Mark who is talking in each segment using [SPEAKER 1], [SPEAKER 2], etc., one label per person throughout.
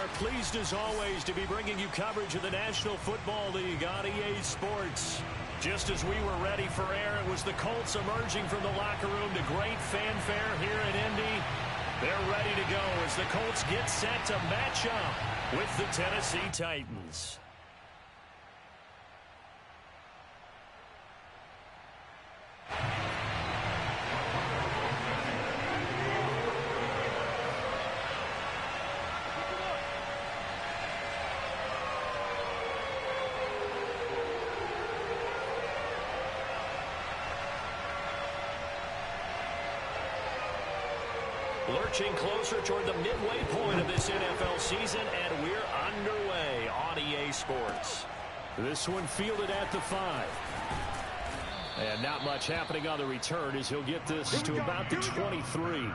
[SPEAKER 1] are pleased as always to be bringing you coverage of the National Football League on EA Sports. Just as we were ready for air, it was the Colts emerging from the locker room to great fanfare here in Indy. They're ready to go as the Colts get set to match up with the Tennessee Titans. Lurching closer toward the midway point of this NFL season, and we're underway on EA Sports. This one fielded at the 5. And not much happening on the return as he'll get this to about the 23.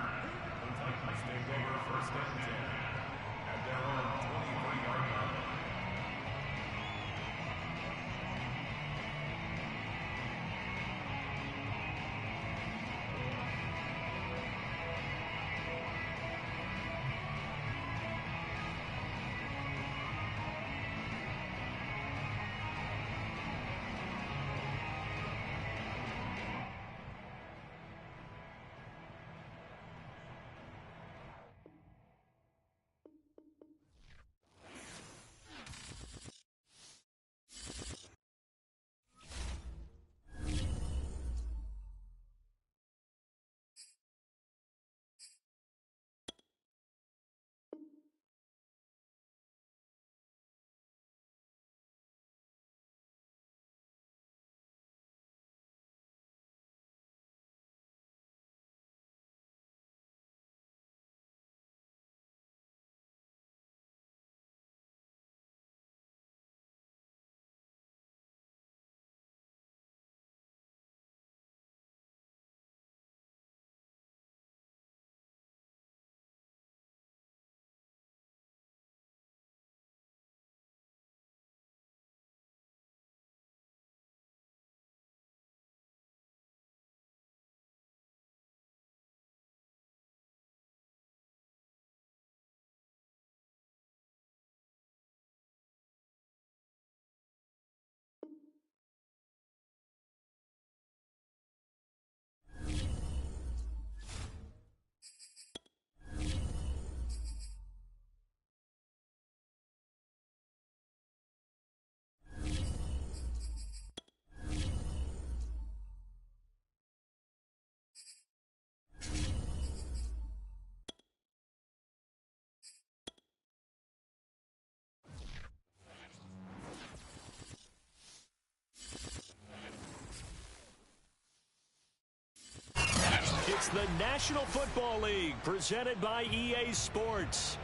[SPEAKER 1] It's the National Football League presented by EA Sports.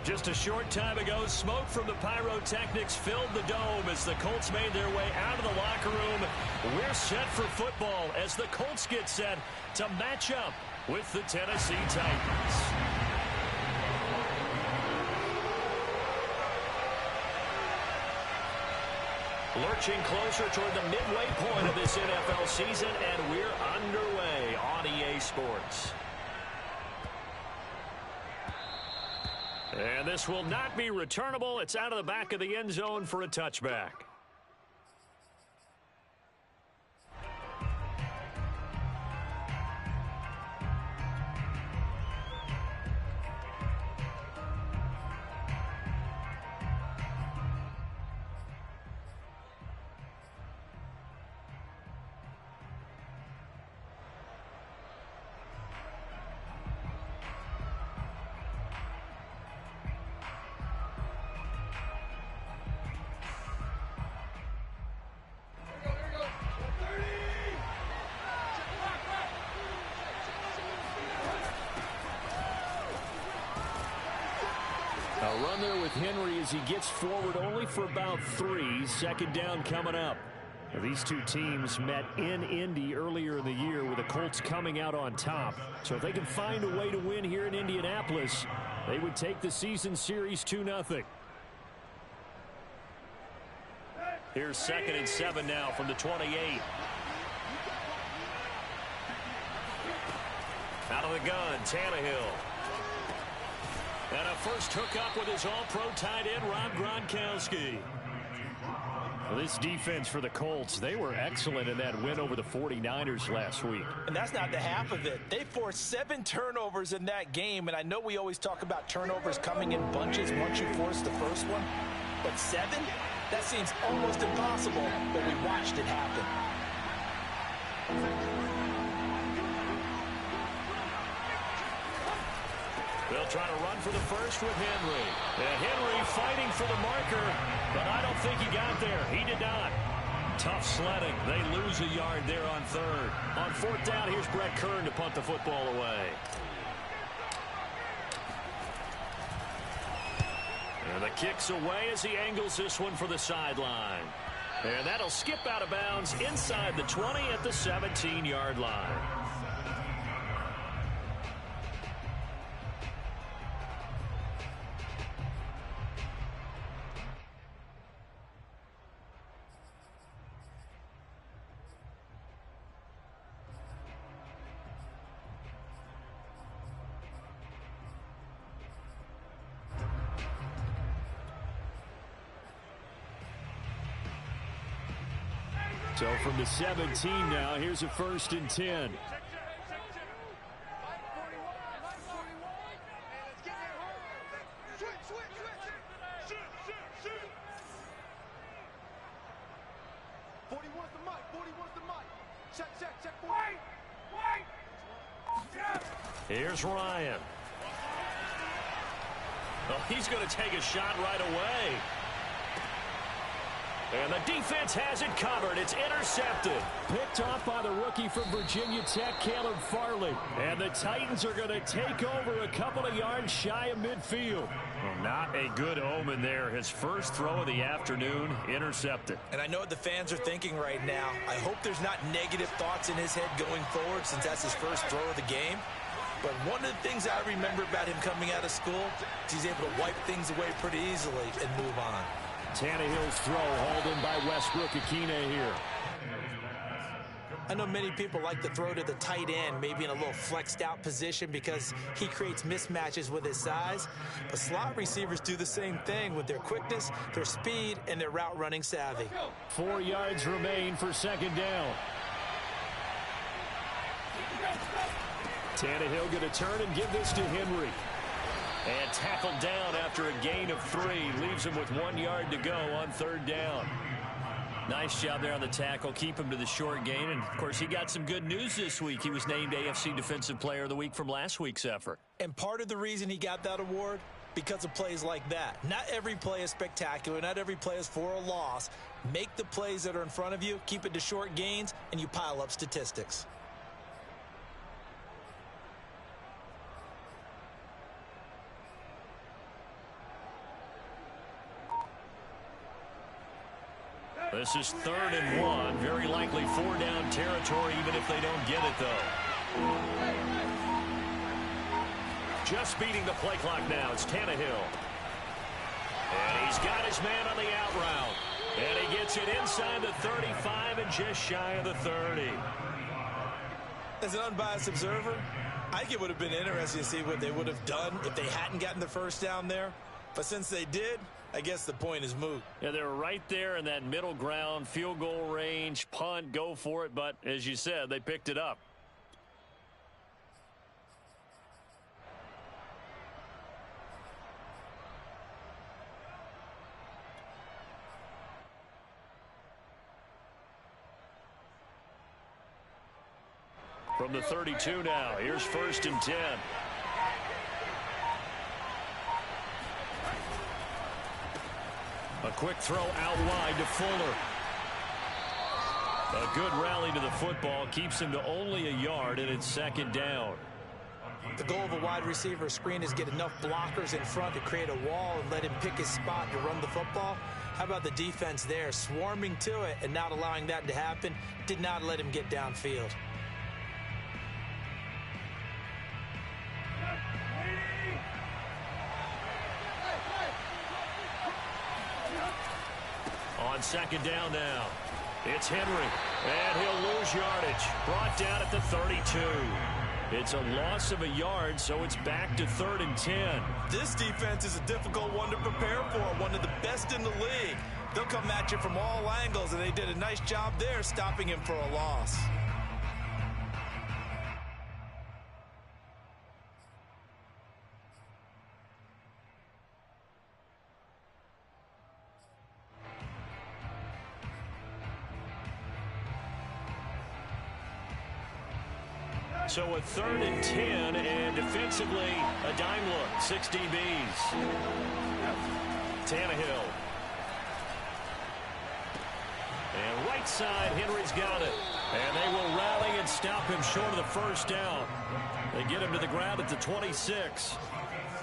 [SPEAKER 1] Just a short time ago, smoke from the pyrotechnics filled the dome as the Colts made their way out of the locker room. We're set for football as the Colts get set to match up with the Tennessee Titans. Lurching closer toward the midway point of this NFL season, and we're underway on EA Sports. And this will not be returnable. It's out of the back of the end zone for a touchback. A run there with Henry as he gets forward only for about 3. Second down coming up. Now, these two teams met in Indy earlier in the year with the Colts coming out on top. So if they can find a way to win here in Indianapolis, they would take the season series 2-0. Here's 2nd and 7 now from the 28. Out of the gun, Tannehill. And a first hookup with his all-pro tight end, Rob Gronkowski.
[SPEAKER 2] Well, this defense for the Colts, they were excellent in that win over the 49ers last week.
[SPEAKER 3] And that's not the half of it. They forced 7 turnovers in that game, and I know we always talk about turnovers coming in bunches once you force the first one. But 7? That seems almost impossible, but we watched it happen.
[SPEAKER 1] They'll try to run for the first with Henry. Henry fighting for the marker, but I don't think he got there. He did not. Tough sledding. They lose a yard there on third. On fourth down, here's Brett Kern to punt the football away. And the kick's away as he angles this one for the sideline. And that'll skip out of bounds inside the 20 at the 17-yard line. So from the 17 now, here's a 1st and 10. Here's Ryan. Oh, he's going to take a shot right away. And the defense has it covered. It's intercepted. Picked off by the rookie from Virginia Tech, Caleb Farley. And the Titans are going to take over a couple of yards shy of midfield.
[SPEAKER 2] Well, not a good omen there. His first throw of the afternoon, intercepted.
[SPEAKER 3] And I know what the fans are thinking right now. I hope there's not negative thoughts in his head going forward since that's his first throw of the game. But one of the things I remember about him coming out of school is he's able to wipe things away pretty easily and move on.
[SPEAKER 1] Tannehill's throw hauled in by Westbrook-Ikhine here.
[SPEAKER 3] I know many people like to throw to the tight end, maybe in a little flexed out position because he creates mismatches with his size. But slot receivers do the same thing with their quickness, their speed, and their route running savvy.
[SPEAKER 1] 4 yards remain for 2nd down. Tannehill going to turn and give this to Henry. And tackled down after a gain of 3. Leaves him with 1 yard to go on 3rd down. Nice job there on the tackle. Keep him to the short gain. And, of course, he got some good news this week. He was named AFC Defensive Player of the Week from last week's effort.
[SPEAKER 3] And part of the reason he got that award, because of plays like that. Not every play is spectacular. Not every play is for a loss. Make the plays that are in front of you, keep it to short gains, and you pile up statistics.
[SPEAKER 1] This is 3rd and 1. Very likely 4-down territory, even if they don't get it, though. Just beating the play clock now. It's Tannehill. And he's got his man on the out route. And he gets it inside the 35 and just shy of the 30.
[SPEAKER 3] As an unbiased observer, I think it would have been interesting to see what they would have done if they hadn't gotten the first down there. But since they did, I guess the point is moot.
[SPEAKER 1] Yeah, they were right there in that middle ground, field goal range, punt, go for it. But as you said, they picked it up. From the 32 now, here's 1st and 10. A quick throw out wide to Fuller. A good rally to the football keeps him to only a yard, and it's 2nd down.
[SPEAKER 3] The goal of a wide receiver screen is get enough blockers in front to create a wall and let him pick his spot to run the football. How about the defense there, swarming to it and not allowing that to happen? Did not let him get downfield. On 2nd down now, it's Henry, and he'll lose yardage. Brought down at the 32.
[SPEAKER 1] It's a loss of a yard, so it's back to 3rd and 10.
[SPEAKER 3] This defense is a difficult one to prepare for, one of the best in the league. They'll come at you from all angles, and they did a nice job there stopping him for a loss.
[SPEAKER 1] So a 3rd and 10, and defensively, a dime look, 6 DBs. Tannehill. And right side, Henry's got it. And they will rally and stop him short of the first down. They get him to the ground at the 26.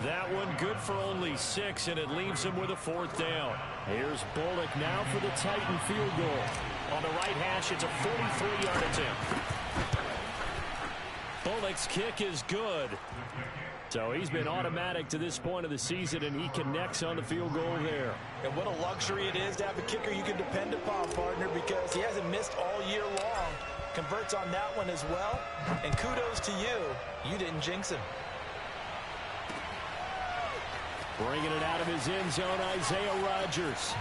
[SPEAKER 1] That one good for only 6, and it leaves him with a 4th down. Here's Bullock now for the Titan field goal. On the right hash, it's a 43-yard attempt. Bullock's kick is good. So he's been automatic to this point of the season, and he connects on the field goal there.
[SPEAKER 3] And what a luxury it is to have a kicker you can depend upon, partner, because he hasn't missed all year long. Converts on that one as well. And kudos to you. You didn't jinx him.
[SPEAKER 1] Bringing it out of his end zone, Isaiah Rodgers.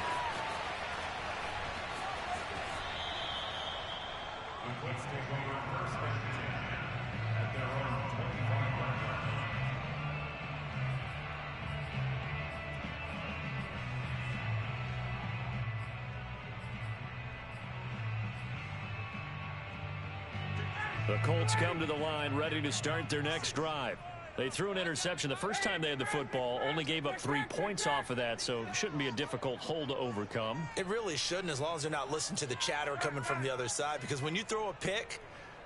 [SPEAKER 1] The Colts come to the line ready to start their next drive. They threw an interception the first time they had the football, only gave up 3 points off of that, so it shouldn't be a difficult hole to overcome.
[SPEAKER 3] It really shouldn't, as long as they're not listening to the chatter coming from the other side, because when you throw a pick,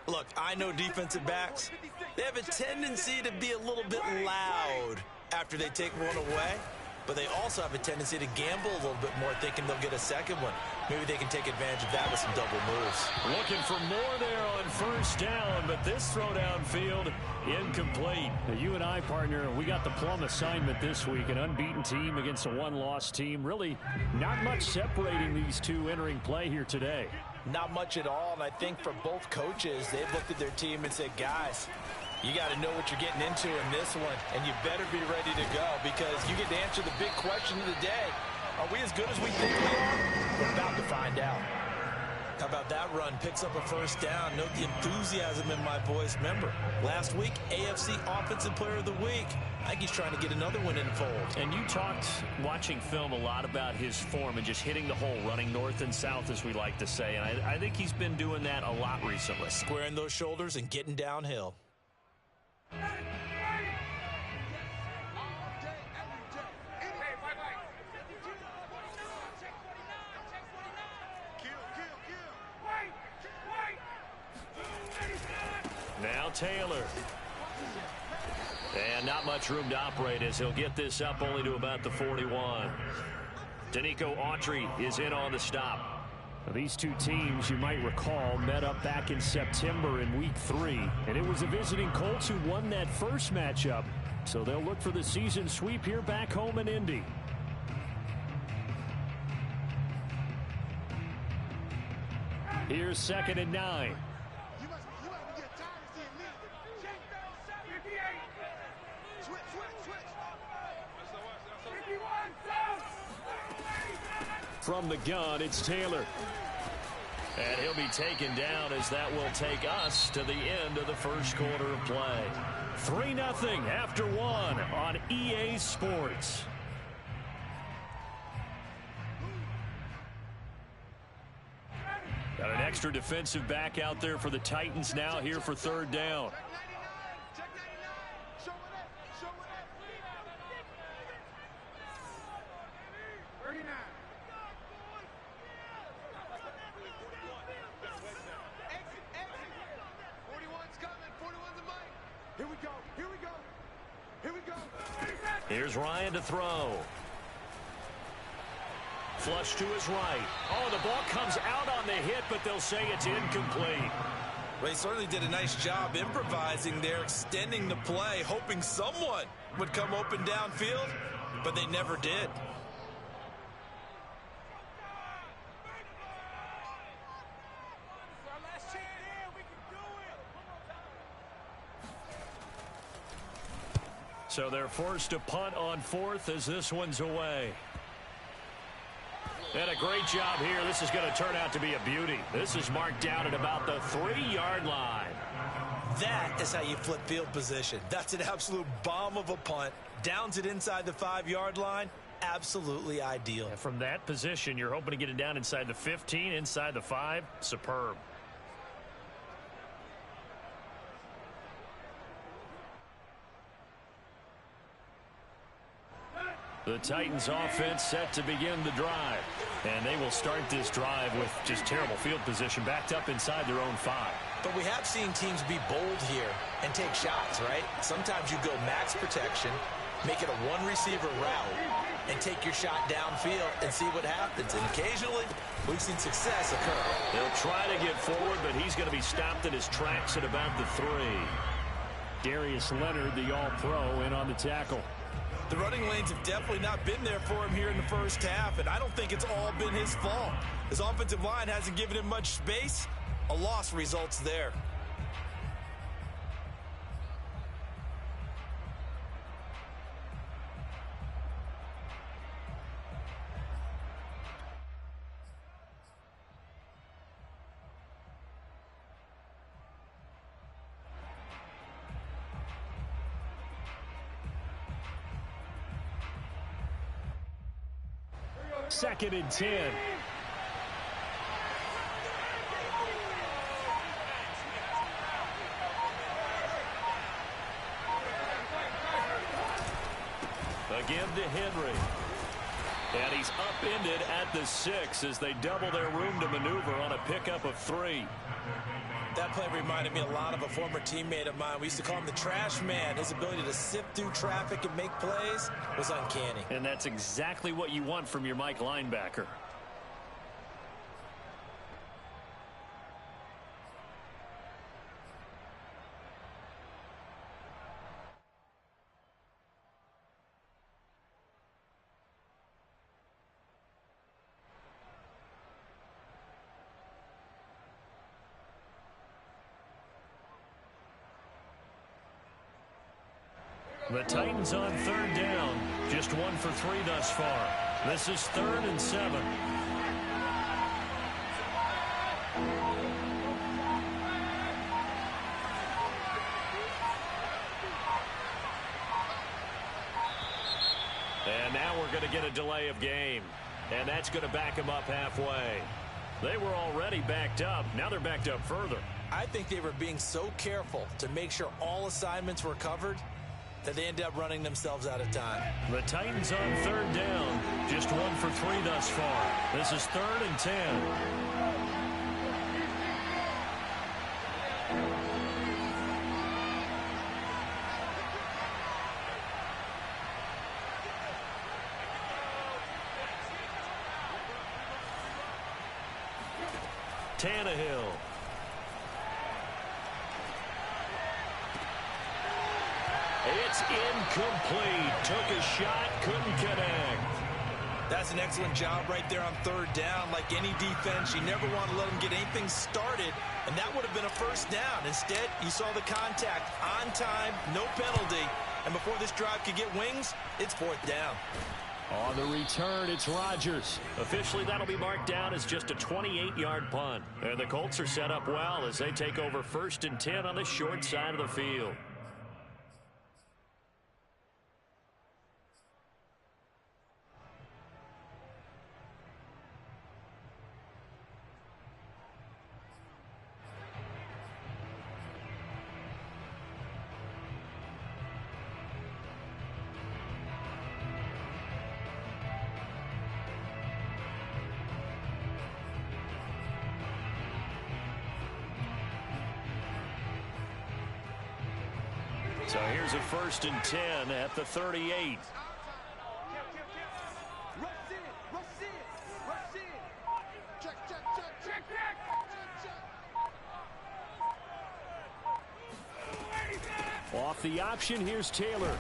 [SPEAKER 3] look, I know defensive backs, they have a tendency to be a little bit loud after they take one away, but they also have a tendency to gamble a little bit more, thinking they'll get a second one. Maybe they can take advantage of that with some double moves.
[SPEAKER 1] Looking for more there on first down, but this throw downfield incomplete.
[SPEAKER 2] Now, you and I, partner, we got the plum assignment this week, an unbeaten team against a one-loss team. Really not much separating these two entering play here today.
[SPEAKER 3] Not much at all, and I think for both coaches, they've looked at their team and said, guys, you got to know what you're getting into in this one, and you better be ready to go, because you get to answer the big question of the day. Are we as good as we think we are? We're about to find out. How about that run? Picks up a first down. Note the enthusiasm in my voice. Remember, last week, AFC Offensive Player of the Week. I think he's trying to get another one in the fold.
[SPEAKER 1] And you talked, watching film, a lot about his form and just hitting the hole, running north and south, as we like to say. And I think he's been doing that a lot recently.
[SPEAKER 3] Squaring those shoulders and getting downhill.
[SPEAKER 1] Now Taylor. And not much room to operate as he'll get this up only to about the 41. Danico Autry is in on the stop.
[SPEAKER 2] These two teams, you might recall, met up back in September in Week 3. And it was the visiting Colts who won that first matchup. So they'll look for the season sweep here back home in Indy. Here's 2nd and 9. From the gun, it's Taylor.
[SPEAKER 1] And he'll be taken down as that will take us to the end of the first quarter of play. 3-0 after 1 on EA Sports. Got an extra defensive back out there for the Titans now here for 3rd down. Here's Ryan to throw. Flush to his right. Oh, the ball comes out on the hit, but they'll say it's incomplete.
[SPEAKER 3] Well, he certainly did a nice job improvising there, extending the play, hoping someone would come open downfield, but they never did.
[SPEAKER 1] So they're forced to punt on fourth as this one's away. And a great job here. This is going to turn out to be a beauty. This is marked down at about the 3-yard line.
[SPEAKER 3] That is how you flip field position. That's an absolute bomb of a punt. Downs it inside the 5-yard line. Absolutely ideal.
[SPEAKER 1] And from that position, you're hoping to get it down inside the 15, inside the 5. Superb. The Titans offense set to begin the drive. And they will start this drive with just terrible field position backed up inside their own 5.
[SPEAKER 3] But we have seen teams be bold here and take shots, right? Sometimes you go max protection, make it a one-receiver route, and take your shot downfield and see what happens. And occasionally, we've seen success occur.
[SPEAKER 1] They'll try to get forward, but he's going to be stopped in his tracks at about the 3.
[SPEAKER 2] Darius Leonard, the all-pro, in on the tackle.
[SPEAKER 3] The running lanes have definitely not been there for him here in the first half, and I don't think it's all been his fault. His offensive line hasn't given him much space. A loss results there.
[SPEAKER 2] Second and 10.
[SPEAKER 1] Again to Henry. And he's upended at the 6 as they double their room to maneuver on a pickup of 3.
[SPEAKER 3] That play reminded me a lot of a former teammate of mine. We used to call him the trash man. His ability to sift through traffic and make plays was uncanny.
[SPEAKER 1] And that's exactly what you want from your Mike linebacker. The Titans on 3rd down. Just 1 for 3 thus far. This is 3rd and 7. And now we're going to get a delay of game. And that's going to back them up halfway. They were already backed up. Now they're backed up further.
[SPEAKER 3] I think they were being so careful to make sure all assignments were covered that they end up running themselves out of time.
[SPEAKER 1] The Titans on 3rd down. Just 1 for 3 thus far. This is 3rd and 10. Tannehill. It's incomplete. Took a shot, couldn't connect.
[SPEAKER 3] That's an excellent job right there on 3rd down. Like any defense, you never want to let them get anything started, and that would have been a first down. Instead, you saw the contact on time, no penalty, and before this drive could get wings, it's 4th down.
[SPEAKER 2] On the return, it's Rodgers.
[SPEAKER 1] Officially, that'll be marked down as just a 28-yard punt. And the Colts are set up well as they take over 1st and 10 on the short side of the field. So here's a 1st and 10 at the 38.
[SPEAKER 2] Off the option, here's Taylor.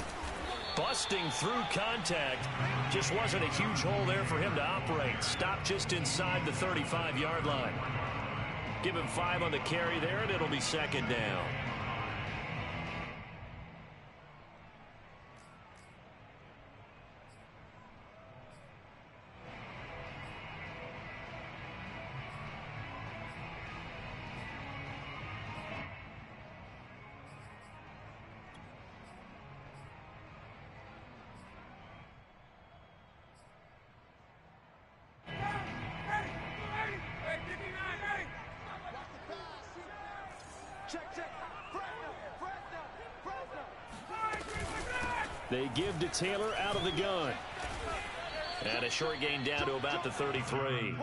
[SPEAKER 1] Busting through contact. Just wasn't a huge hole there for him to operate. Stopped just inside the 35-yard line. Give him 5 on the carry there, and it'll be 2nd down.
[SPEAKER 2] They give to Taylor out of the gun.
[SPEAKER 1] And a short gain down to about the 33.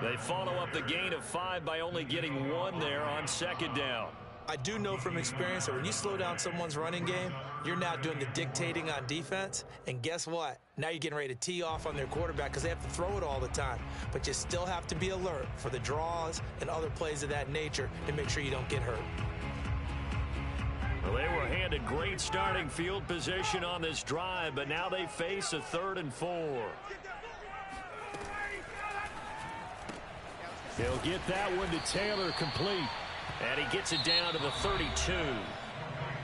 [SPEAKER 1] They follow up the gain of 5 by only getting 1 there on second down.
[SPEAKER 3] I do know from experience that when you slow down someone's running game, you're now doing the dictating on defense. And guess what? Now you're getting ready to tee off on their quarterback because they have to throw it all the time. But you still have to be alert for the draws and other plays of that nature to make sure you don't get hurt.
[SPEAKER 1] Well, they were handed great starting field position on this drive, but now they face a 3rd and 4.
[SPEAKER 2] They'll get that one to Taylor complete.
[SPEAKER 1] And he gets it down to the 32.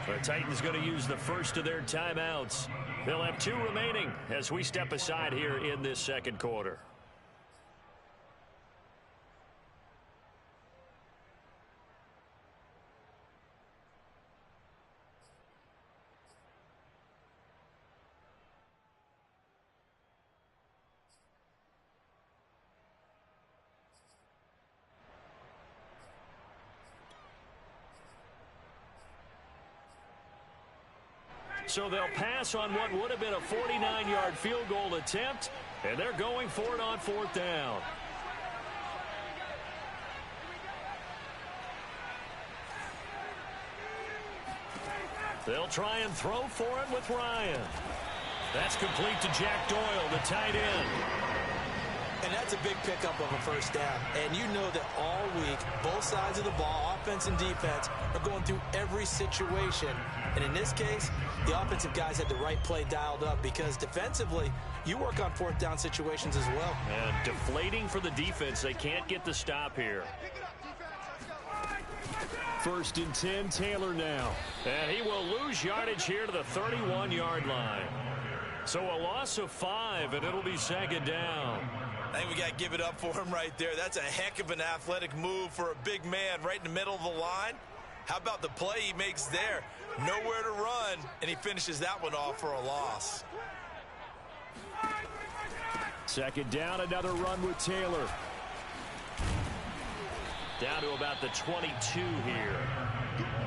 [SPEAKER 1] The Titans going to use the first of their timeouts. They'll have 2 remaining as we step aside here in this second quarter. So they'll pass on what would have been a 49-yard field goal attempt, and they're going for it on 4th down. They'll try and throw for it with Ryan. That's complete to Jack Doyle, the tight end.
[SPEAKER 3] And that's a big pickup of a first down. And you know that all week, both sides of the ball, offense and defense, are going through every situation. And in this case, the offensive guys had the right play dialed up because defensively, you work on 4th down situations as well.
[SPEAKER 1] And deflating for the defense. They can't get the stop here.
[SPEAKER 2] 1st and 10, Taylor now.
[SPEAKER 1] And he will lose yardage here to the 31-yard line. So a loss of 5, and it'll be 2nd down.
[SPEAKER 3] I think we got to give it up for him right there. That's a heck of an athletic move for a big man right in the middle of the line. How about the play he makes there? Nowhere to run, and he finishes that one off for a loss.
[SPEAKER 2] 2nd down, another run with Taylor.
[SPEAKER 1] Down to about the 22 here.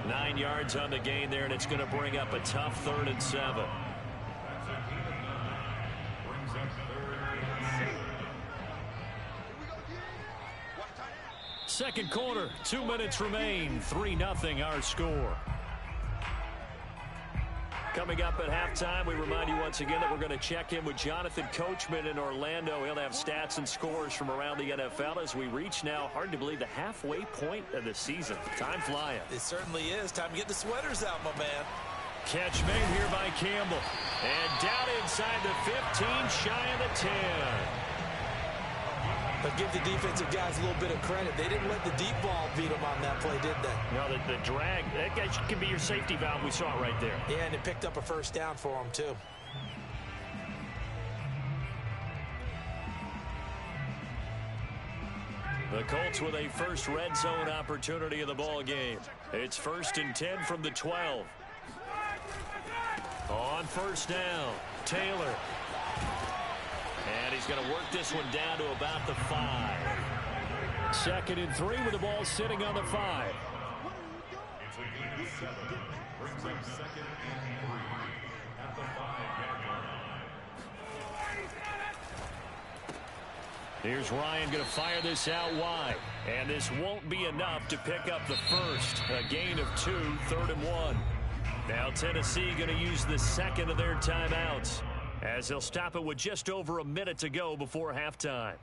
[SPEAKER 1] 9 yards on the gain there, and it's going to bring up a tough 3rd and 7.
[SPEAKER 2] Second quarter, 2 minutes remain. 3-0 our score.
[SPEAKER 1] Coming up at halftime, we remind you once again that we're going to check in with Jonathan Coachman in Orlando. He'll have stats and scores from around the NFL as we reach now, hard to believe, the halfway point of the season. Time flying.
[SPEAKER 3] It certainly is. Time to get the sweaters out, my man.
[SPEAKER 2] Catch made here by Campbell.
[SPEAKER 1] And down inside the 15, shy of the 10.
[SPEAKER 3] But give the defensive guys a little bit of credit. They didn't let the deep ball beat them on that play, did they?
[SPEAKER 1] No, the drag, that can be your safety valve. We saw it right there.
[SPEAKER 3] Yeah, and it picked up a first down for them, too.
[SPEAKER 1] The Colts with a first red zone opportunity in the ball game. It's 1st and 10 from the 12. On 1st down, Taylor. And he's going to work this one down to about the 5.
[SPEAKER 2] 2nd and 3 with the ball sitting on the 5.
[SPEAKER 1] Here's Ryan going to fire this out wide. And this won't be enough to pick up the first. A gain of 2, 3rd and 1. Now Tennessee going to use the 2nd of their timeouts, as they'll stop it with just over a minute to go before halftime.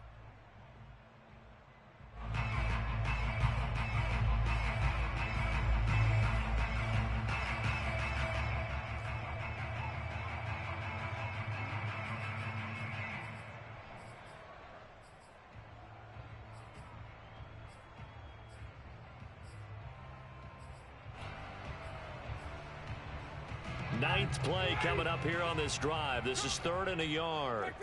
[SPEAKER 1] Ninth play coming up here on this drive. This is 3rd and a yard.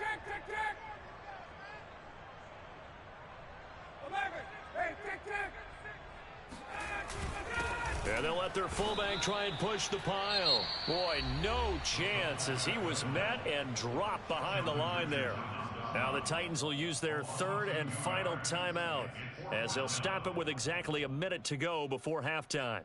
[SPEAKER 1] And they'll let their fullback try and push the pile. Boy, no chance as he was met and dropped behind the line there. Now the Titans will use their 3rd and final timeout, as they'll stop it with exactly a minute to go before halftime.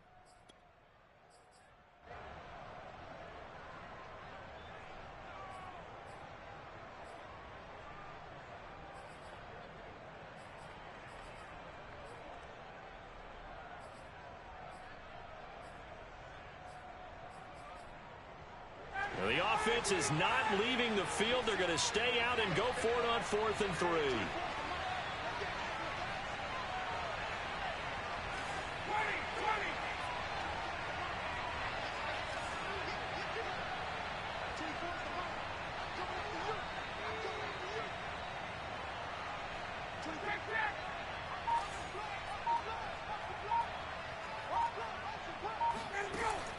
[SPEAKER 1] defense is not leaving the field. They're going to stay out and go for it on 4th and 3.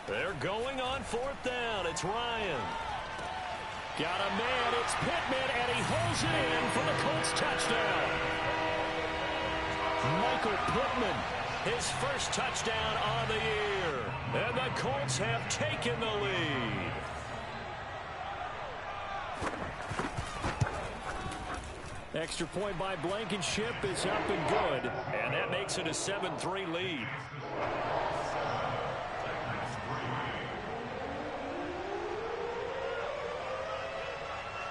[SPEAKER 1] They're going on 4th down. It's Ryan. Got a man. It's Pittman, and he holds it in for the Colts touchdown. Michael Pittman, his first touchdown on the year. And the Colts have taken the lead. Extra point by Blankenship is up and good. And that makes it a 7-3 lead.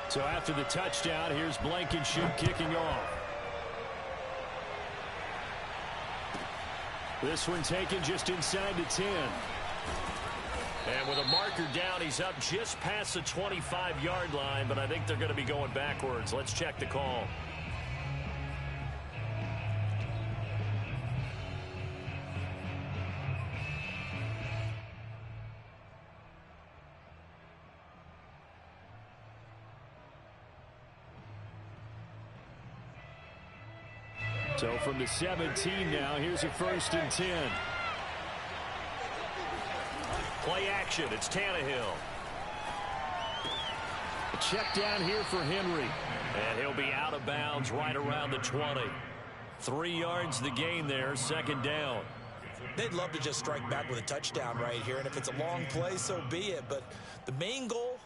[SPEAKER 1] So after the touchdown, here's Blankenship kicking off. This one taken just inside the 10. And with a marker down, he's up just past the 25-yard line, but I think they're going to be going backwards. Let's check the call. So from the 17 now, here's a 1st and 10. Play action, it's Tannehill. A check down here for Henry. And he'll be out of bounds right around the 20. 3 yards the gain there, 2nd down.
[SPEAKER 3] They'd love to just strike back with a touchdown right here, and if it's a long play, so be it. But the main goal,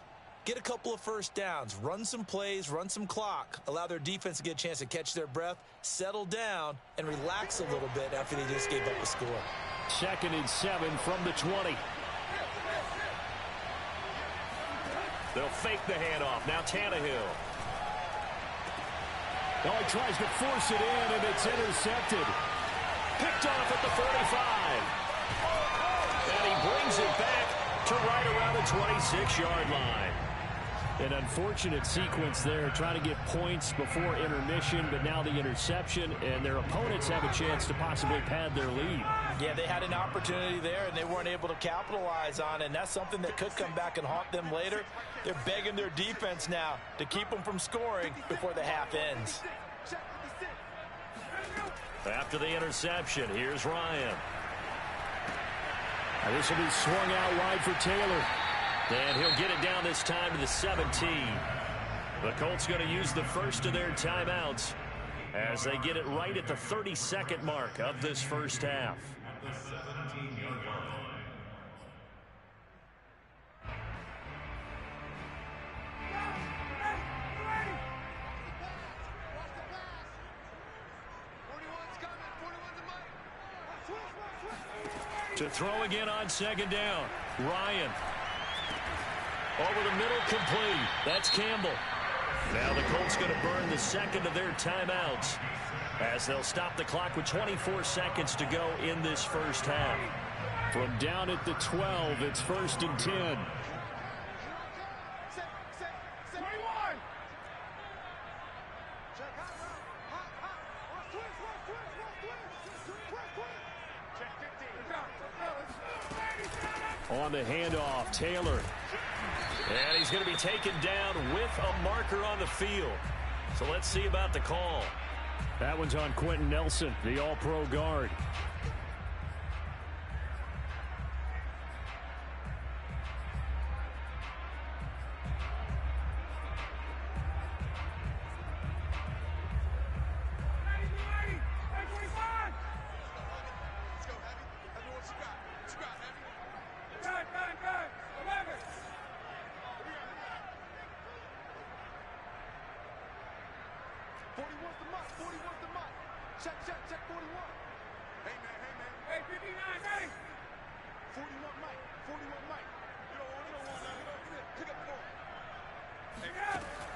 [SPEAKER 3] get a couple of 1st downs, run some plays, run some clock, allow their defense to get a chance to catch their breath, settle down, and relax a little bit after they just gave up a score.
[SPEAKER 1] 2nd and 7 from the 20. They'll fake the handoff. Now Tannehill.
[SPEAKER 2] Oh, he tries to force it in, and it's intercepted.
[SPEAKER 1] Picked off at the 45. And he brings it back to right around the 26-yard line.
[SPEAKER 2] An unfortunate sequence there, trying to get points before intermission, but now the interception, and their opponents have a chance to possibly pad their lead.
[SPEAKER 3] Yeah, they had an opportunity there, and they weren't able to capitalize on it, and that's something that could come back and haunt them later. They're begging their defense now to keep them from scoring before the half ends.
[SPEAKER 1] After the interception, here's Ryan.
[SPEAKER 2] Now this will be swung out wide for Taylor.
[SPEAKER 1] And he'll get it down this time to the 17. The Colts going to use the first of their timeouts as they get it right at the 32nd mark of this first half. To throw again on 2nd down. Ryan. Over the middle, complete. That's Campbell. Now the Colts going to burn the 2nd of their timeouts as they'll stop the clock with 24 seconds to go in this first half.
[SPEAKER 2] From down at the 12, it's 1st and 10.
[SPEAKER 1] On the handoff, Taylor. And he's going to be taken down with a marker on the field. So let's see about the call.
[SPEAKER 2] That one's on Quentin Nelson, the all-pro guard.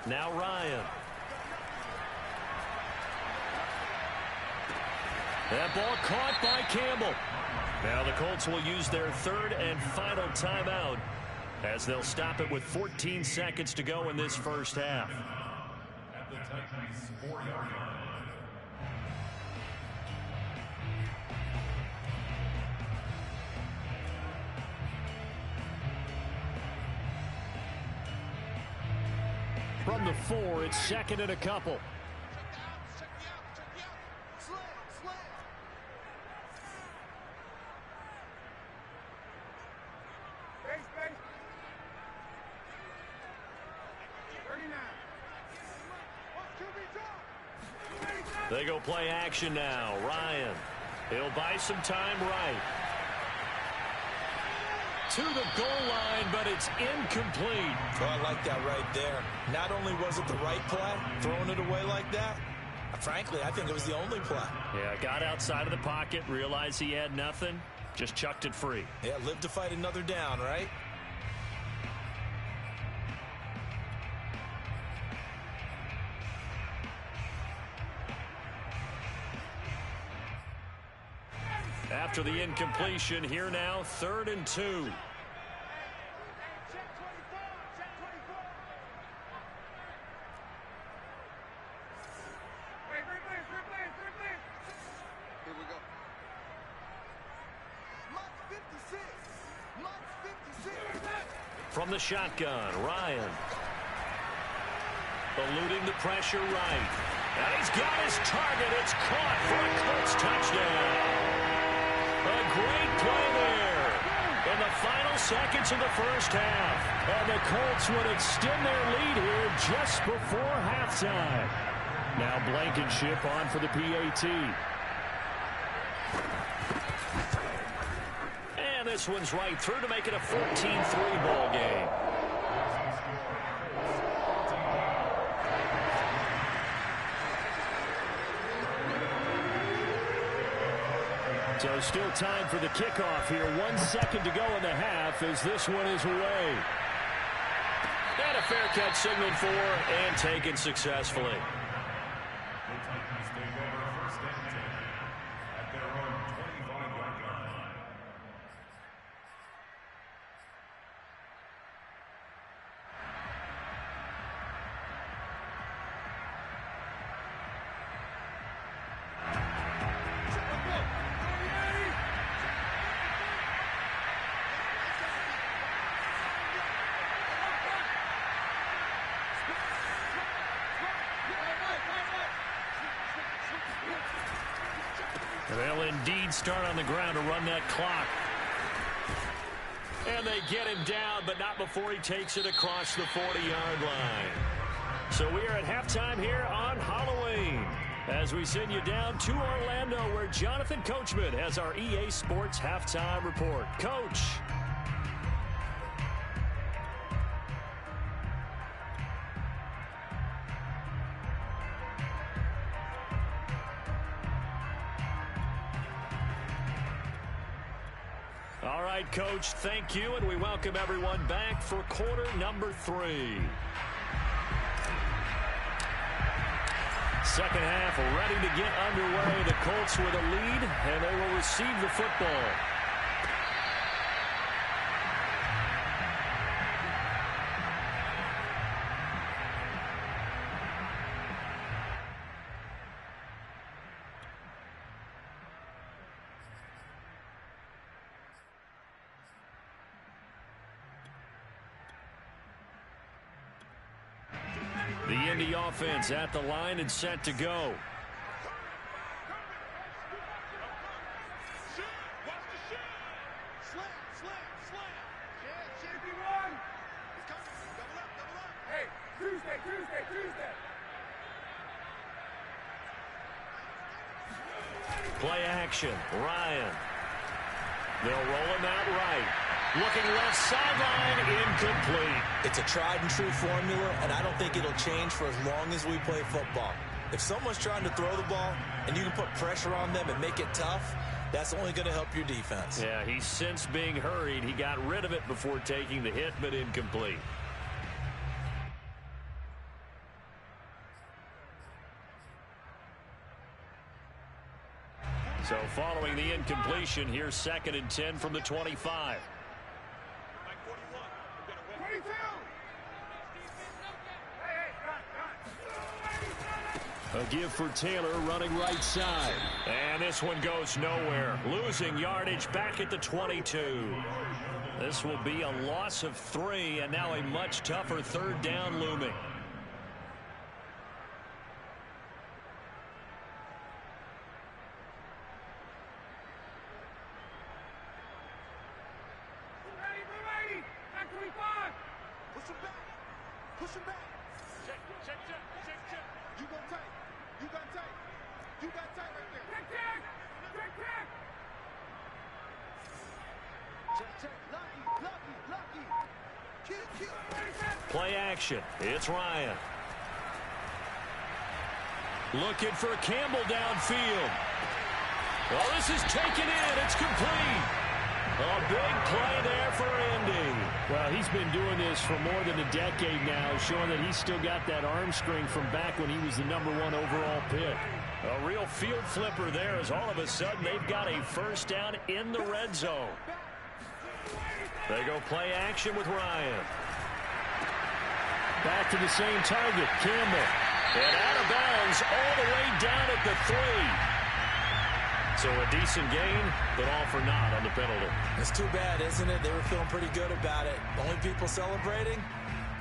[SPEAKER 1] Now Ryan. That ball caught by Campbell. Now the Colts will use their 3rd and final timeout as they'll stop it with 14 seconds to go in this first half.
[SPEAKER 4] At the Titans' 4-yard line.
[SPEAKER 2] From the 4, it's second and a couple.
[SPEAKER 1] They go play action now. Ryan. He'll buy some time right. To the goal line, but it's incomplete.
[SPEAKER 3] Oh, I like that right there. Not only was it the right play, throwing it away like that, frankly, I think it was the only play.
[SPEAKER 1] Yeah, got outside of the pocket, realized he had nothing, just chucked it free.
[SPEAKER 3] Yeah, live to fight another down, right?
[SPEAKER 1] After the incompletion, here now, 3rd and 2. From the shotgun, Ryan. Eluding the pressure right. And he's got his target. It's caught for a Colts touchdown. A great play there in the final seconds of the first half.
[SPEAKER 2] And the Colts would extend their lead here just before halftime. Now Blankenship on for the PAT.
[SPEAKER 1] And this one's right through to make it a 14-3 ball game.
[SPEAKER 2] So still time for the kickoff here. 1 second to go in the half as this one is away.
[SPEAKER 1] And a fair catch signaled for and taken successfully.
[SPEAKER 4] The Titans take over 1st and 10 at their own 25-yard line.
[SPEAKER 1] They'll indeed start on the ground to run that clock. And they get him down, but not before he takes it across the 40-yard line. So we are at halftime here on Halloween as we send you down to Orlando where Jonathan Coachman has our EA Sports halftime report. Coach. All right, Coach, thank you, and we welcome everyone back for quarter number 3. Second half ready to get underway. The Colts with a lead, and they will receive the football. The Indy offense at the line and set to go. Play action. Ryan. They'll roll him out right. Looking left sideline, incomplete.
[SPEAKER 3] It's a tried and true formula, and I don't think it'll change for as long as we play football. If someone's trying to throw the ball and you can put pressure on them and make it tough, that's only going to help your defense.
[SPEAKER 1] Yeah, he's since being hurried. He got rid of it before taking the hit, but incomplete. So following the incompletion, here's 2nd and 10 from the 25.
[SPEAKER 2] A give for Taylor running right side.
[SPEAKER 1] And this one goes nowhere. Losing yardage back at the 22. This will be a loss of 3, and now a much tougher third down looming.
[SPEAKER 5] Push him back. Check. You got tight. You got tight right there. Check. Lucky. Kill.
[SPEAKER 1] Play action. It's Ryan. Looking for Campbell downfield. Well, this is taken in. It's complete. A big play there for Indy.
[SPEAKER 2] Well, he's been doing this for more than a decade now, showing that he's still got that arm strength from back when he was the #1 overall pick.
[SPEAKER 1] A real field flipper there as all of a sudden they've got a first down in the red zone. They go play action with Ryan.
[SPEAKER 2] Back to the same target, Campbell.
[SPEAKER 1] And out of bounds all the way down at the 3. So a decent gain, but all for naught on the penalty.
[SPEAKER 3] It's too bad, isn't it? They were feeling pretty good about it. The only people celebrating,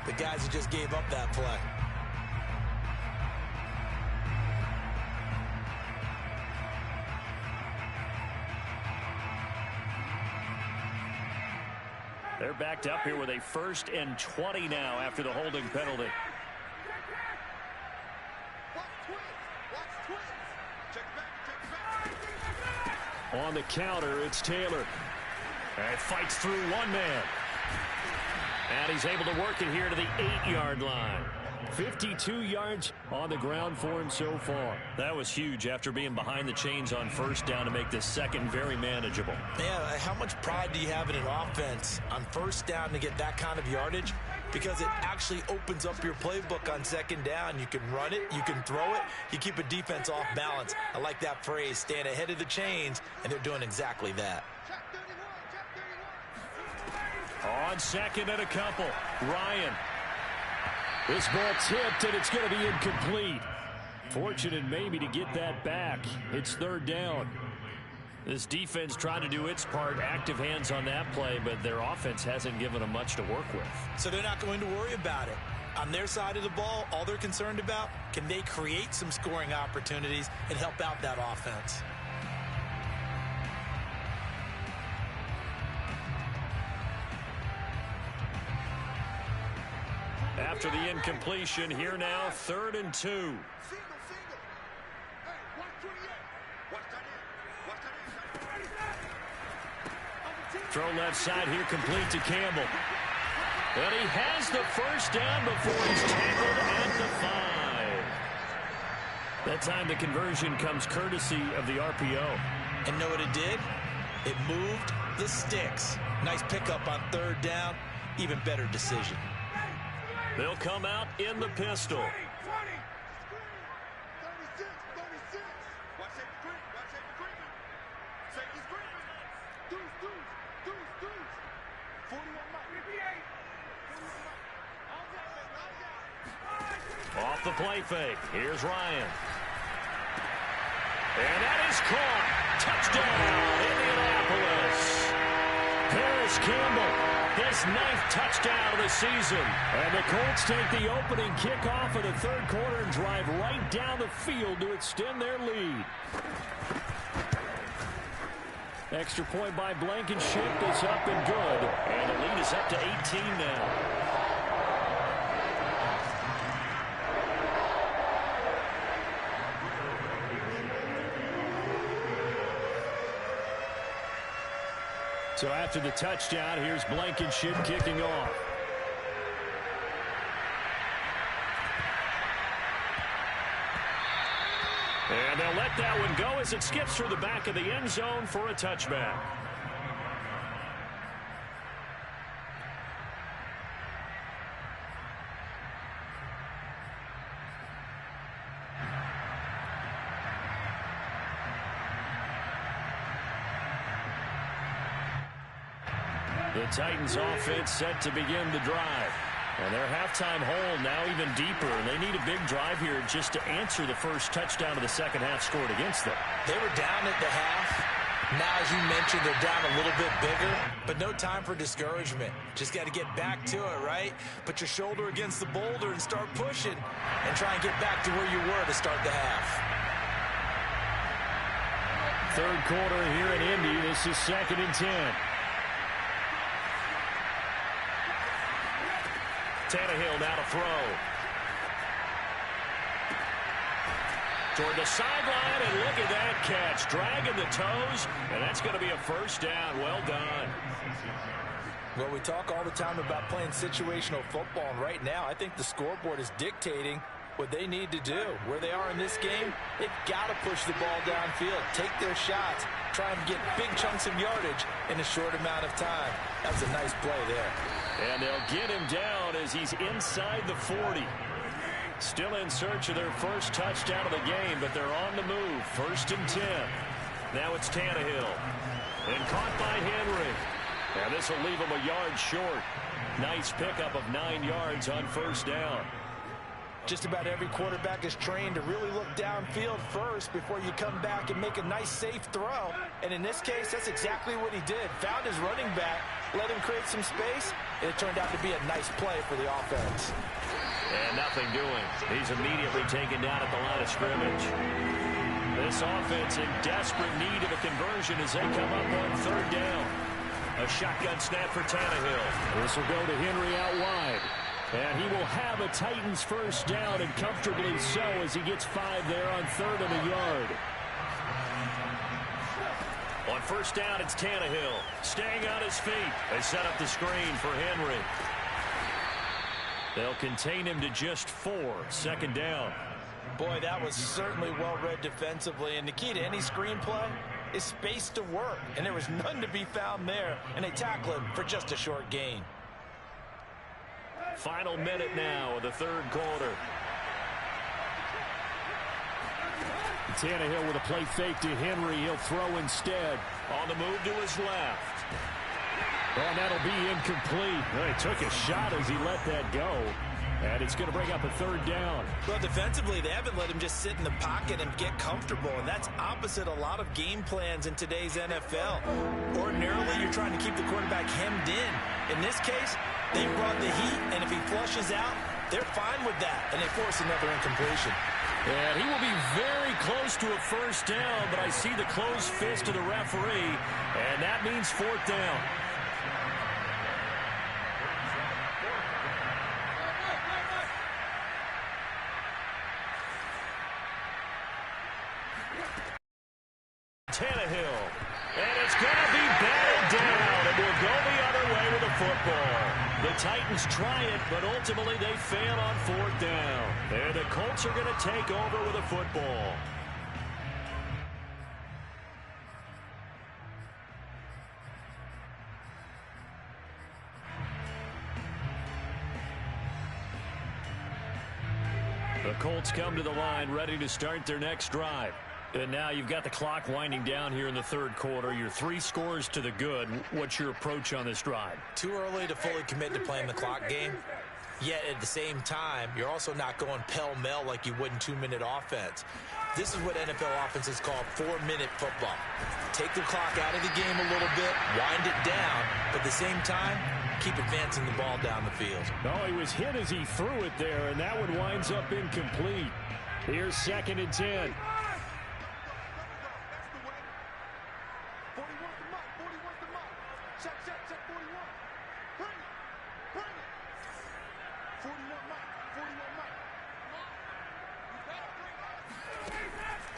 [SPEAKER 3] the guys who just gave up that play.
[SPEAKER 1] They're backed up here with a 1st and 20 now after the holding penalty.
[SPEAKER 2] On the counter, it's Taylor.
[SPEAKER 1] And fights through one man. And he's able to work it here to the 8-yard line.
[SPEAKER 2] 52 yards on the ground for him so far.
[SPEAKER 1] That was huge after being behind the chains on first down to make this second very manageable.
[SPEAKER 3] Yeah, how much pride do you have in an offense on first down to get that kind of yardage? Because it actually opens up your playbook on second down. You can run it, you can throw it, you keep a defense off balance. I like that phrase, stand ahead of the chains, and they're doing exactly that.
[SPEAKER 1] On second and a couple, Ryan.
[SPEAKER 2] This ball tipped, and it's going to be incomplete. Fortunate maybe to get that back. It's third down.
[SPEAKER 1] This defense trying to do its part, active hands on that play, but their offense hasn't given them much to work with.
[SPEAKER 3] So they're not going to worry about it. On their side of the ball, all they're concerned about, can they create some scoring opportunities and help out that offense?
[SPEAKER 1] After the incompletion, here now, 3rd and 2. Throw left side here, complete to Campbell. And he has the first down before he's tackled at the 5. That time the conversion comes courtesy of the RPO.
[SPEAKER 3] And know what it did? It moved the sticks. Nice pickup on third down. Even better decision.
[SPEAKER 1] They'll come out in the pistol. Off the play fake. Here's Ryan. And that is caught. Touchdown, Indianapolis.
[SPEAKER 2] Paris Campbell,
[SPEAKER 1] his 9th touchdown of the season.
[SPEAKER 2] And the Colts take the opening kickoff of the third quarter and drive right down the field to extend their lead. Extra point by Blankenship is up and good.
[SPEAKER 1] And the lead is up to 18 now.
[SPEAKER 2] So after the touchdown, here's Blankenship kicking off.
[SPEAKER 1] And they'll let that one go as it skips through the back of the end zone for a touchback. The Titans offense set to begin the drive.
[SPEAKER 2] And their halftime hole now even deeper, and they need a big drive here just to answer the first touchdown of the second half scored against them.
[SPEAKER 3] They were down at the half. Now, as you mentioned, they're down a little bit bigger, but no time for discouragement. Just got to get back to it, right? Put your shoulder against the boulder and start pushing and try and get back to where you were to start the half.
[SPEAKER 2] Third quarter here in Indy. This is 2nd and 10. Tannehill now to throw. Toward the sideline, and look at that catch. Dragging the toes, and that's going to be a first down. Well done.
[SPEAKER 3] Well, we talk all the time about playing situational football, and right now I think the scoreboard is dictating what they need to do. Where they are in this game, they've got to push the ball downfield, take their shots, try and get big chunks of yardage in a short amount of time. That was a nice play there.
[SPEAKER 2] And they'll get him down as he's inside the 40. Still in search of their first touchdown of the game, but they're on the move. 1st and 10. Now it's Tannehill. And caught by Henry. And this will leave him a yard short. Nice pickup of 9 yards on first down.
[SPEAKER 3] Just about every quarterback is trained to really look downfield first before you come back and make a nice, safe throw. And in this case, that's exactly what he did. Found his running back, let him create some space, and it turned out to be a nice play for the offense.
[SPEAKER 2] And nothing doing. He's immediately taken down at the line of scrimmage. This offense in desperate need of a conversion as they come up on 3rd down. A shotgun snap for Tannehill. This will go to Henry out wide. And he will have a Titans first down, and comfortably so, as he gets 5 there on 3rd and a yard. On first down, it's Tannehill. Staying on his feet. They set up the screen for Henry. They'll contain him to just 4. 2nd down.
[SPEAKER 3] Boy, that was certainly well read defensively. And the key to any screenplay is space to work. And there was none to be found there. And they tackle him for just a short gain.
[SPEAKER 2] Final minute now of the 3rd quarter. Tannehill with a play fake to Henry. He'll throw instead. On the move to his left. And that'll be incomplete. Well, he took a shot as he let that go. And it's going to bring up a 3rd down.
[SPEAKER 3] Well, defensively, they haven't let him just sit in the pocket and get comfortable. And that's opposite a lot of game plans in today's NFL. Ordinarily, you're trying to keep the quarterback hemmed in. In this case, they brought the heat, and if he flushes out, they're fine with that. And they force another incompletion.
[SPEAKER 2] And he will be very close to a first down, but I see the closed fist of the referee, and that means 4th down. Tannehill, and it's going to be batted down, and will go the other way with the football. The Titans try it, but ultimately they fail on 4th down. And the Colts are going to take over with a football. The Colts come to the line, ready to start their next drive. And now you've got the clock winding down here in the 3rd quarter. You're 3 scores to the good. What's your approach on this drive?
[SPEAKER 3] Too early to fully commit to playing the clock game. Yet at the same time, you're also not going pell-mell like you would in 2-minute offense. This is what NFL offenses call 4-minute football. Take the clock out of the game a little bit, wind it down, but at the same time, keep advancing the ball down the field.
[SPEAKER 2] Oh, he was hit as he threw it there, and that one winds up incomplete. Here's 2nd and 10.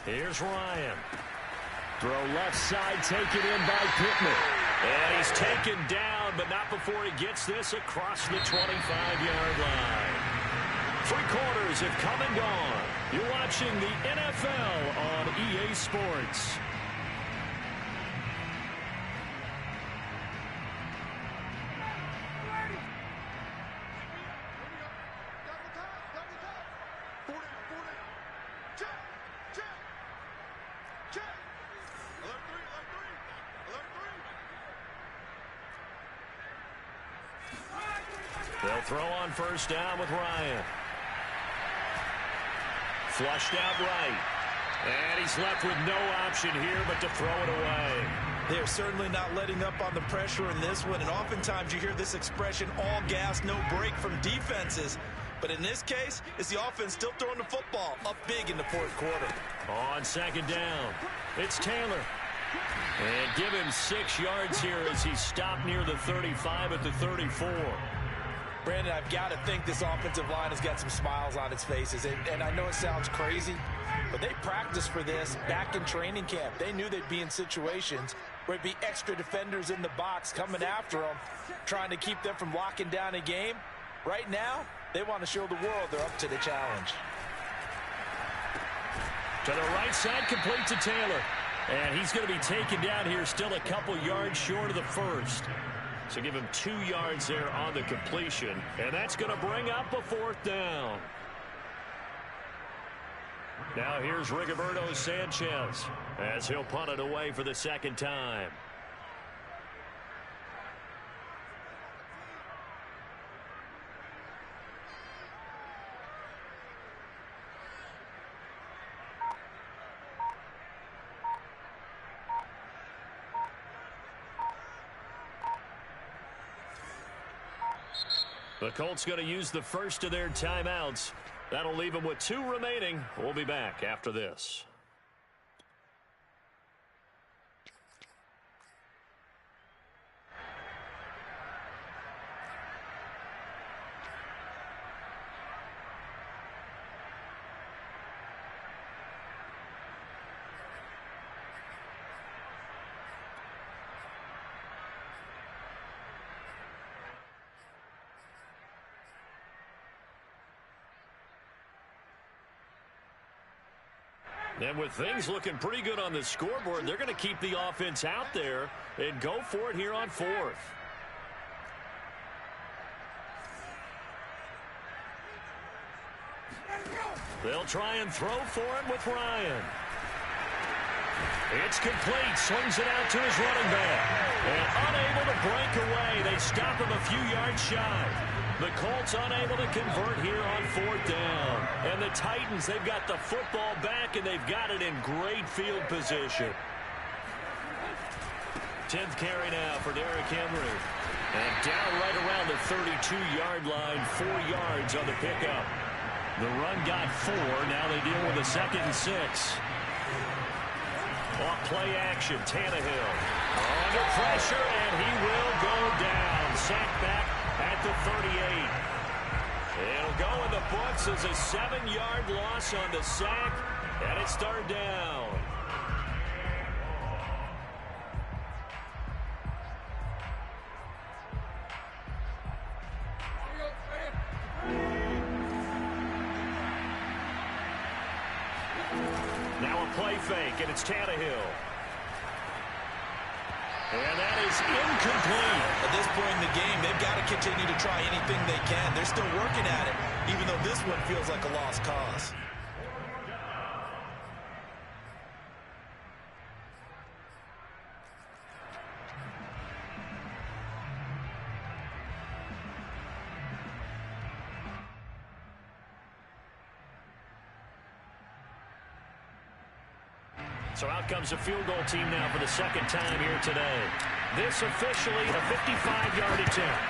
[SPEAKER 2] Here's Ryan. Throw left side, taken in by Pittman. And he's taken down, but not before he gets this across the 25-yard line. 3 quarters have come and gone. You're watching the NFL on EA Sports.
[SPEAKER 1] They'll throw on first down with Ryan. Flushed out right. And he's left with no option here but to throw it away.
[SPEAKER 3] They're certainly not letting up on the pressure in this one, and oftentimes you hear this expression, all gas, no break from defenses. But in this case, it's the offense still throwing the football up big in the fourth quarter.
[SPEAKER 1] On second down, it's Taylor. And give him 6 yards here as he stopped near the 35 at the 34.
[SPEAKER 3] Brandon, I've got to think this offensive line has got some smiles on its faces. And I know it sounds crazy, but they practiced for this back in training camp. They knew they'd be in situations where it'd be extra defenders in the box coming after them, trying to keep them from locking down a game. Right now, they want to show the world they're up to the challenge.
[SPEAKER 1] To the right side, complete to Taylor. And he's going to be taken down here, still a couple yards short of the first. So give him 2 yards there on the completion. And that's going to bring up a fourth down. Now here's Rigoberto Sanchez as he'll punt it away for the second time. The Colts going to use the first of their timeouts. That'll leave them with 2 remaining. We'll be back after this. And with things looking pretty good on the scoreboard, they're going to keep the offense out there and go for it here on fourth. They'll try and throw for him with Ryan. It's complete. Slings it out to his running back. And unable to break away. They stop him a few yards shy. The Colts unable to convert here on fourth down. And the Titans, they've got the football back, and they've got it in great field position. 10th carry now for Derrick Henry. And down right around the 32-yard line, 4 yards on the pickup. The run got 4. Now they deal with a 2nd and 6. Off play action, Tannehill. Under pressure, and he will go down. Sacked back at the 38. It'll go in the books as a 7-yard loss on the sack, and it's 3rd down. Now a play fake, and it's Tannehill. And that is incomplete.
[SPEAKER 3] At this point in the game, they've got to continue to try anything they can. They're still working at it, even though this one feels like a lost cause.
[SPEAKER 1] So out comes the field goal team now for the 2nd time here today. This officially a 55-yard attempt.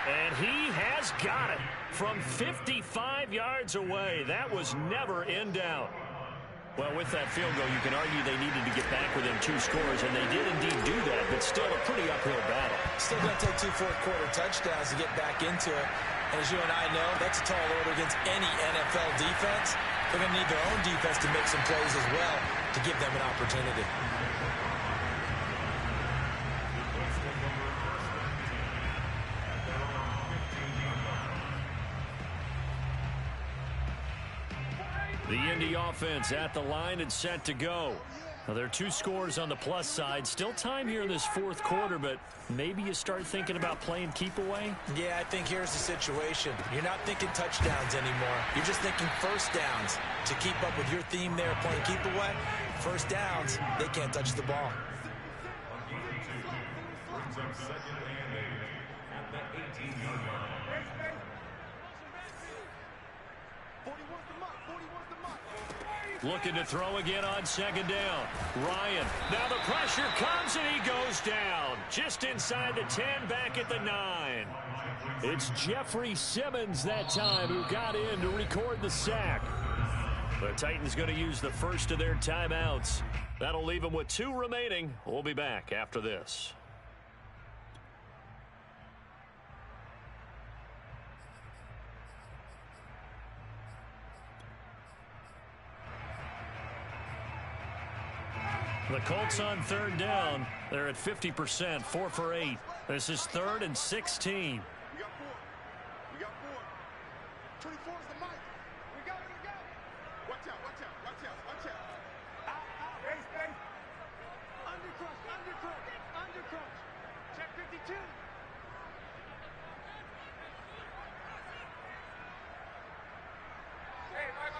[SPEAKER 1] And he has got it from 55 yards away. That was never in doubt. Well, with that field goal, you can argue they needed to get back within 2 scores, and they did indeed do that, but still a pretty uphill battle.
[SPEAKER 3] Still going to take 2 fourth-quarter touchdowns to get back into it. As you and I know, that's a tall order against any NFL defense. They're going to need their own defense to make some plays as well to give them an opportunity.
[SPEAKER 1] The Indy offense at the line and set to go. Now, there are 2 scores on the plus side. Still time here in this 4th quarter, but maybe you start thinking about playing keep away?
[SPEAKER 3] Yeah, I think here's the situation. You're not thinking touchdowns anymore. You're just thinking first downs. To keep up with your theme there, playing keep away, first downs, they can't touch the ball.
[SPEAKER 4] Brings up 2nd and 8 at the
[SPEAKER 1] Looking to throw again on second down. Ryan. Now the pressure comes and he goes down. Just inside the 10, back at the 9. It's Jeffrey Simmons that time who got in to record the sack. The Titans going to use the first of their timeouts. That'll leave them with 2 remaining. We'll be back after this. The Colts on third down. They're at 50%, 4 for 8. This is 3rd and 16.
[SPEAKER 5] We got 4. We got 4. 24 is the mic. We go. Watch out. Out. Base. Undercrush. Check 52. Hey, bye.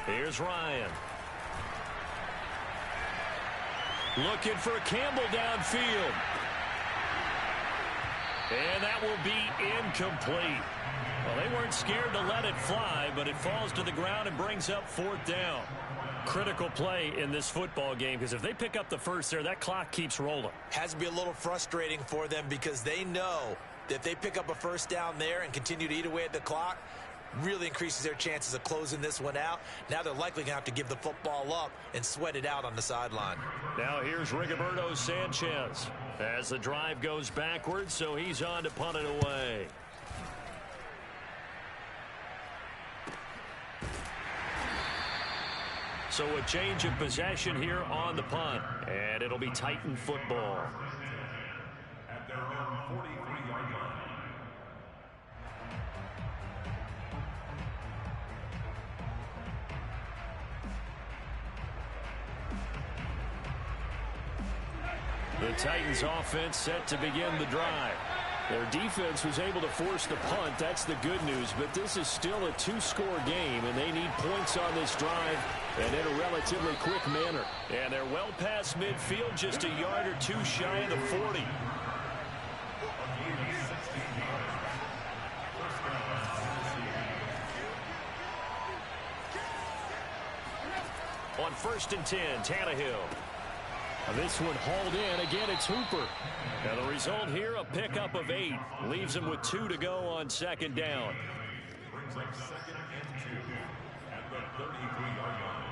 [SPEAKER 1] Here's Ryan. Looking for Campbell downfield. And that will be incomplete. Well, they weren't scared to let it fly, but it falls to the ground and brings up 4th down. Critical play in this football game, because if they pick up the first there, that clock keeps rolling.
[SPEAKER 3] Has to be a little frustrating for them because they know that if they pick up a first down there and continue to eat away at the clock, really increases their chances of closing this one out. Now they're likely going to have to give the football up and sweat it out on the sideline.
[SPEAKER 1] Now here's Rigoberto Sanchez as the drive goes backwards, so he's on to punt it away. So a change of possession here on the punt, and it'll be Titan football.
[SPEAKER 4] At their own 43-yard line.
[SPEAKER 1] The Titans offense set to begin the drive. Their defense was able to force the punt. That's the good news. But this is still a 2-score game, and they need points on this drive and in a relatively quick manner. And they're well past midfield, just a yard or 2 shy of the 40. On 1st and 10, Tannehill. This one hauled in. Again, it's Hooper. And the result here, a pickup of 8. Leaves him with 2 to go on second down.
[SPEAKER 4] Brings up 2nd and 2 at the 33-yard line.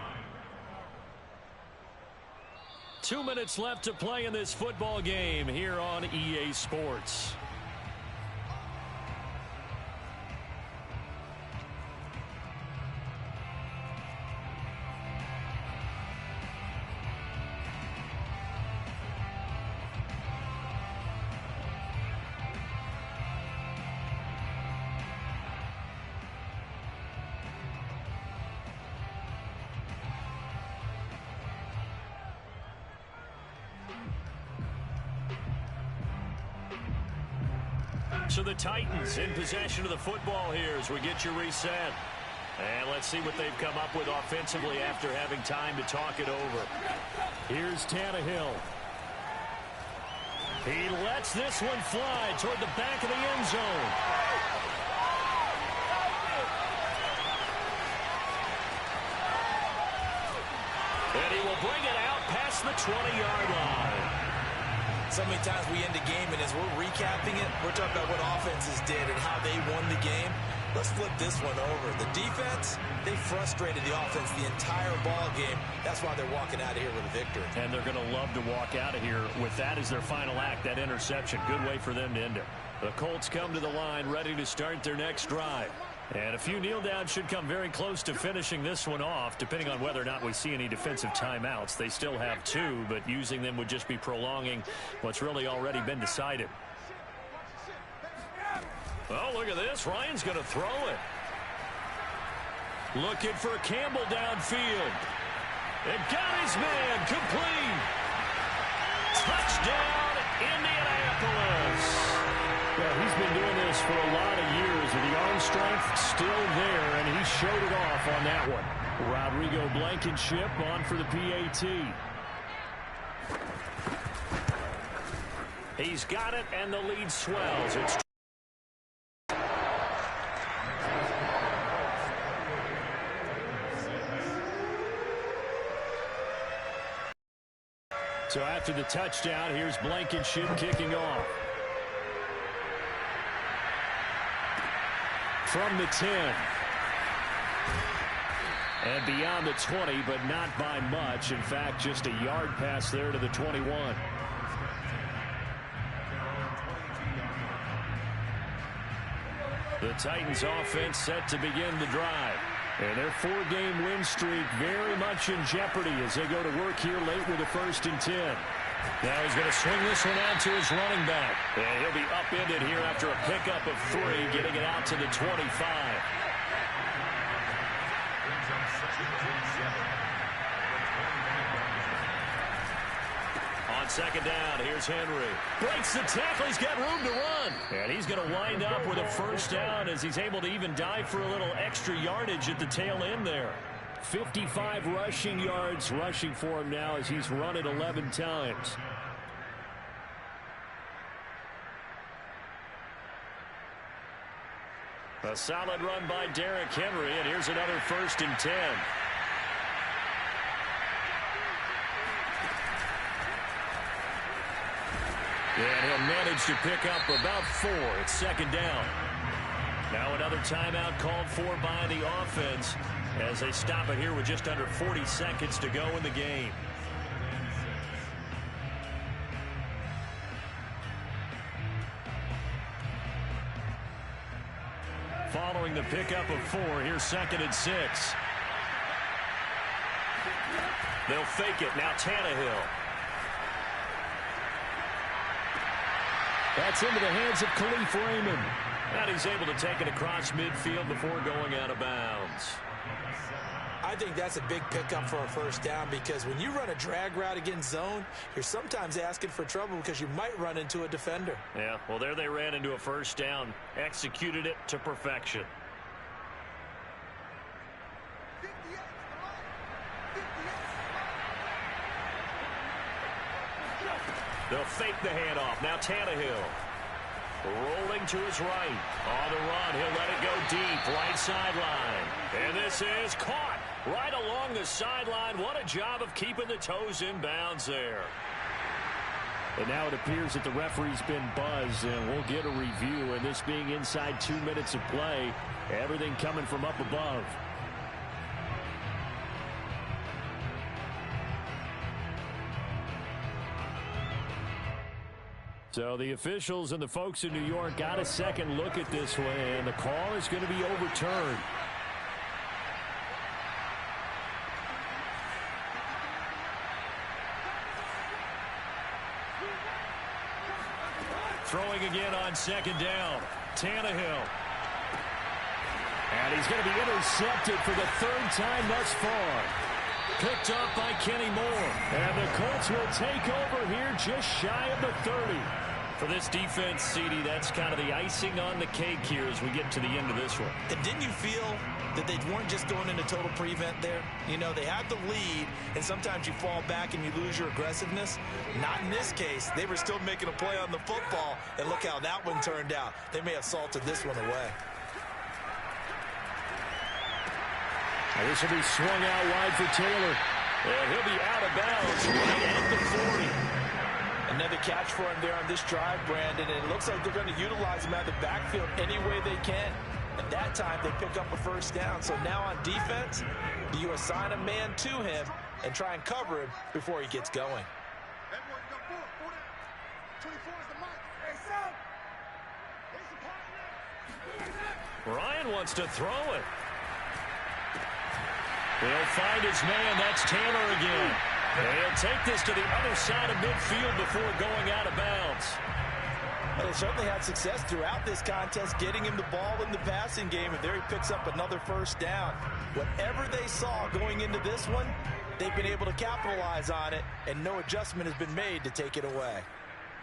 [SPEAKER 1] 2 minutes left to play in this football game here on EA Sports. So the Titans in possession of the football here as we get you reset. And let's see what they've come up with offensively after having time to talk it over. Here's Tannehill. He lets this one fly toward the back of the end zone. And he will bring it out past the 20-yard line.
[SPEAKER 3] So many times we end a game, and as we're recapping it, we're talking about what offenses did and how they won the game. Let's flip this one over. The defense, they frustrated the offense the entire ball game. That's why they're walking out of here with a victory.
[SPEAKER 1] And they're going to love to walk out of here with that as their final act, that interception. Good way for them to end it. The Colts come to the line ready to start their next drive. And a few kneel downs should come very close to finishing this one off, depending on whether or not we see any defensive timeouts. They still have 2, but using them would just be prolonging what's really already been decided. Oh, look at this. Ryan's going to throw it. Looking for Campbell downfield. And got his man complete. Touchdown, Indianapolis. Well, he's been doing this for a lot of years, and the arm strength still there, and he showed it off on that one. Rodrigo Blankenship on for the PAT. He's got it, and the lead swells. It's after the touchdown. Here's Blankenship kicking off. From the 10. And beyond the 20, but not by much. In fact, just a yard pass there to the 21. The Titans offense set to begin the drive. And their 4-game win streak very much in jeopardy as they go to work here late with a 1st and 10. Now he's going to swing this one out to his running back. And he'll be upended here after a pickup of 3, getting it out to the 25. On 2nd down, here's Henry. Breaks the tackle. He's got room to run. And he's going to wind up with a 1st down as he's able to even dive for a little extra yardage at the tail end there. 55 rushing yards rushing for him now as he's run it 11 times. A solid run by Derrick Henry, and here's another 1st and 10. And he'll manage to pick up about 4. It's 2nd down. Now another timeout called for by the offense as they stop it here with just under 40 seconds to go in the game. Following the pickup of 4, here's 2nd and 6. They'll fake it. Now Tannehill. That's into the hands of Khalif Raymond. And he's able to take it across midfield before going out of bounds.
[SPEAKER 3] I think that's a big pickup for a 1st down because when you run a drag route against zone, you're sometimes asking for trouble because you might run into a defender.
[SPEAKER 1] Yeah, well, there they ran into a 1st down. Executed it to perfection. They'll fake the handoff. Now Tannehill. Rolling to his right. On the run, he'll let it go deep. Right sideline. And this is caught right along the sideline. What a job of keeping the toes in bounds there. And now it appears that the referee's been buzzed, and we'll get a review. And this being inside 2 minutes of play, everything coming from up above. So the officials and the folks in New York got a second look at this one, and the call is going to be overturned. Throwing again on 2nd down. Tannehill. And he's going to be intercepted for the 3rd time thus far. Picked up by Kenny Moore. And the Colts will take over here just shy of the 30. For this defense, CD, that's kind of the icing on the cake here as we get to the end of this one.
[SPEAKER 3] And didn't you feel that they weren't just going into total prevent there? You know, they had the lead, and sometimes you fall back and you lose your aggressiveness. Not in this case. They were still making a play on the football, and look how that one turned out. They may have salted this one away.
[SPEAKER 1] Now this will be swung out wide for Taylor. And he'll be out of bounds right at the 40.
[SPEAKER 3] Another catch for him there on this drive, Brandon, and it looks like they're going to utilize him out of the backfield any way they can. At that time, they pick up a 1st down. So now on defense, do you assign a man to him and try and cover him before he gets going?
[SPEAKER 5] Hey, boy, you got 4 down. 24 is the mic. Hey, son. Where's the partner?
[SPEAKER 1] Ryan wants to throw it. He'll find his man. That's Taylor again. He'll take this to the other side of midfield before going out of bounds.
[SPEAKER 3] Well, they certainly had success throughout this contest, getting him the ball in the passing game, and there he picks up another 1st down. Whatever they saw going into this one, they've been able to capitalize on it, and no adjustment has been made to take it away.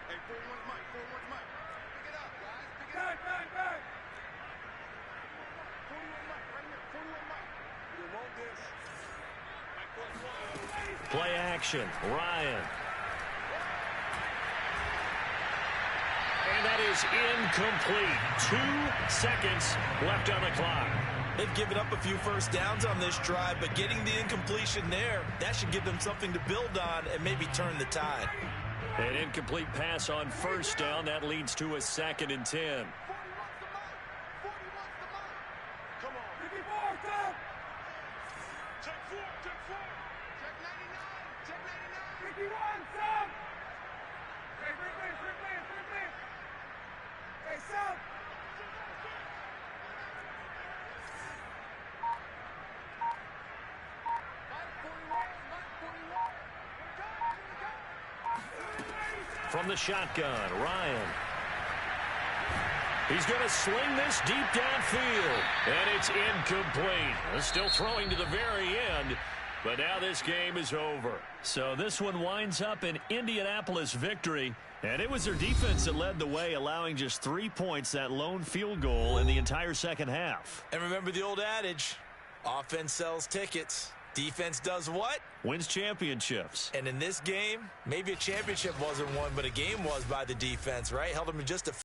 [SPEAKER 5] Hey, 41's mic. 41's mic. Pick it up, guys. Pick it up. Bang. 41 mic. Right here. 41 mic. You want this?
[SPEAKER 1] Play action. Ryan. And that is incomplete. 2 seconds left on the clock.
[SPEAKER 3] They've given up a few first downs on this drive, but getting the incompletion there, that should give them something to build on and maybe turn the tide.
[SPEAKER 1] An incomplete pass on first down. That leads to a 2nd and 10. From the shotgun, Ryan. He's going to sling this deep downfield. And it's incomplete. Still throwing to the very end. But now this game is over. So this one winds up an Indianapolis victory. And it was their defense that led the way, allowing just 3 points, that lone field goal in the entire second half.
[SPEAKER 3] And remember the old adage, offense sells tickets. Defense does what?
[SPEAKER 1] Wins championships.
[SPEAKER 3] And in this game, maybe a championship wasn't won, but a game was by the defense, right? Held them to just a